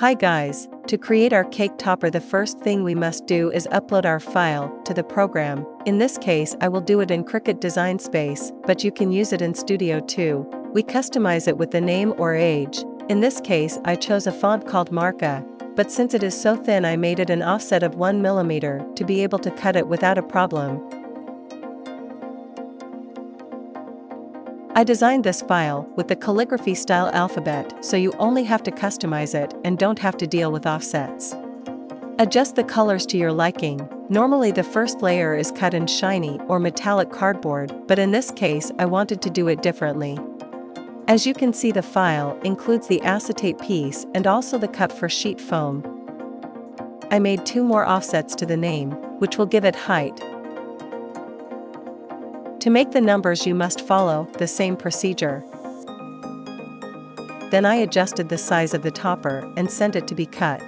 Hi guys, to create our cake topper the first thing we must do is upload our file to the program. In this case I will do it in Cricut Design Space, but you can use it in Studio too. We customize it with the name or age. In this case I chose a font called Marca, but since it is so thin I made it an offset of 1 mm to be able to cut it without a problem. I designed this file with the Calligraphy Style Alphabet, so you only have to customize it and don't have to deal with offsets. Adjust the colors to your liking. Normally the first layer is cut in shiny or metallic cardboard, but in this case I wanted to do it differently. As you can see, the file includes the acetate piece and also the cup for sheet foam. I made 2 more offsets to the name, which will give it height. To make the numbers you must follow the same procedure. Then I adjusted the size of the topper and sent it to be cut.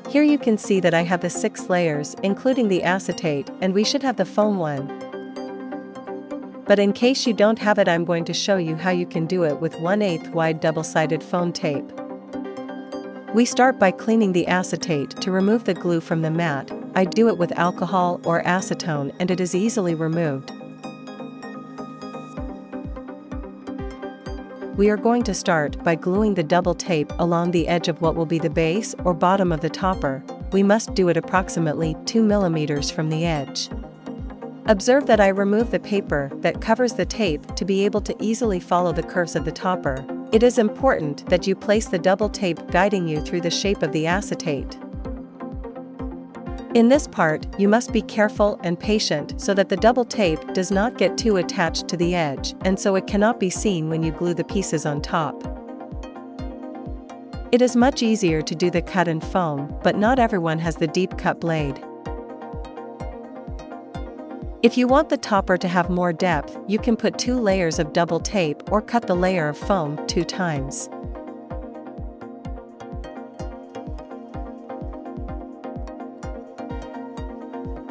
Here you can see that I have the 6 layers including the acetate, and we should have the foam one. But in case you don't have it, I'm going to show you how you can do it with 1/8 wide double-sided foam tape. We start by cleaning the acetate to remove the glue from the mat. I do it with alcohol or acetone and it is easily removed. We are going to start by gluing the double tape along the edge of what will be the base or bottom of the topper. We must do it approximately 2 mm from the edge. Observe that I remove the paper that covers the tape to be able to easily follow the curves of the topper. It is important that you place the double tape guiding you through the shape of the acetate. In this part, you must be careful and patient so that the double tape does not get too attached to the edge, and so it cannot be seen when you glue the pieces on top. It is much easier to do the cut in foam, but not everyone has the deep cut blade. If you want the topper to have more depth, you can put 2 layers of double tape or cut the layer of foam 2 times.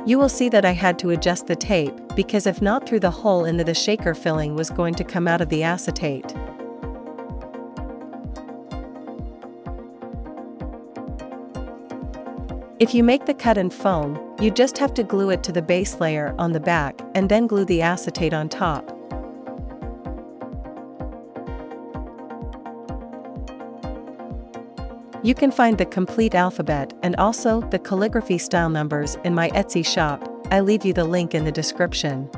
You will see that I had to adjust the tape, because if not, through the hole into the shaker filling was going to come out of the acetate. If you make the cut in foam, you just have to glue it to the base layer on the back and then glue the acetate on top. You can find the complete alphabet and also the calligraphy style numbers in my Etsy shop. I leave you the link in the description.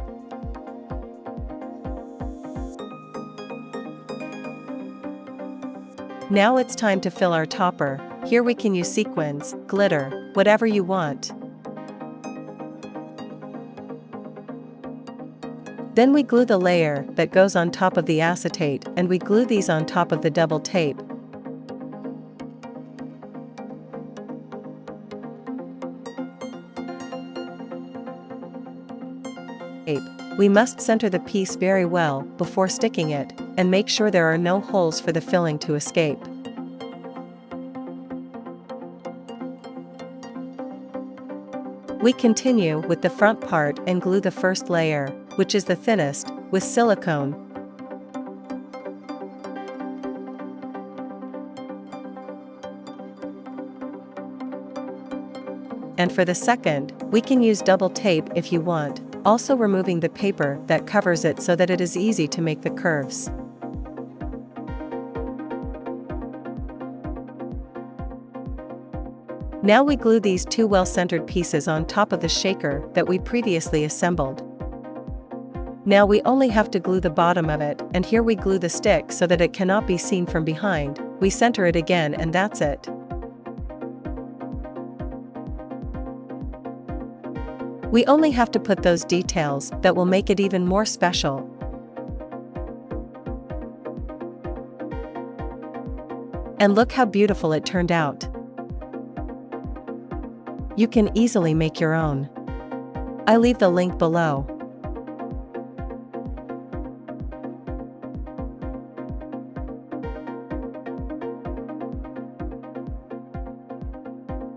Now it's time to fill our topper. Here we can use sequins, glitter, whatever you want. Then we glue the layer that goes on top of the acetate, and we glue these on top of the double tape. We must center the piece very well before sticking it, and make sure there are no holes for the filling to escape. We continue with the front part and glue the first layer, which is the thinnest, with silicone. And for the second, we can use double tape if you want, also removing the paper that covers it so that it is easy to make the curves. Now we glue these 2 well-centered pieces on top of the shaker that we previously assembled. Now we only have to glue the bottom of it, and here we glue the stick so that it cannot be seen from behind. We center it again and that's it. We only have to put those details that will make it even more special. And look how beautiful it turned out. You can easily make your own. I leave the link below.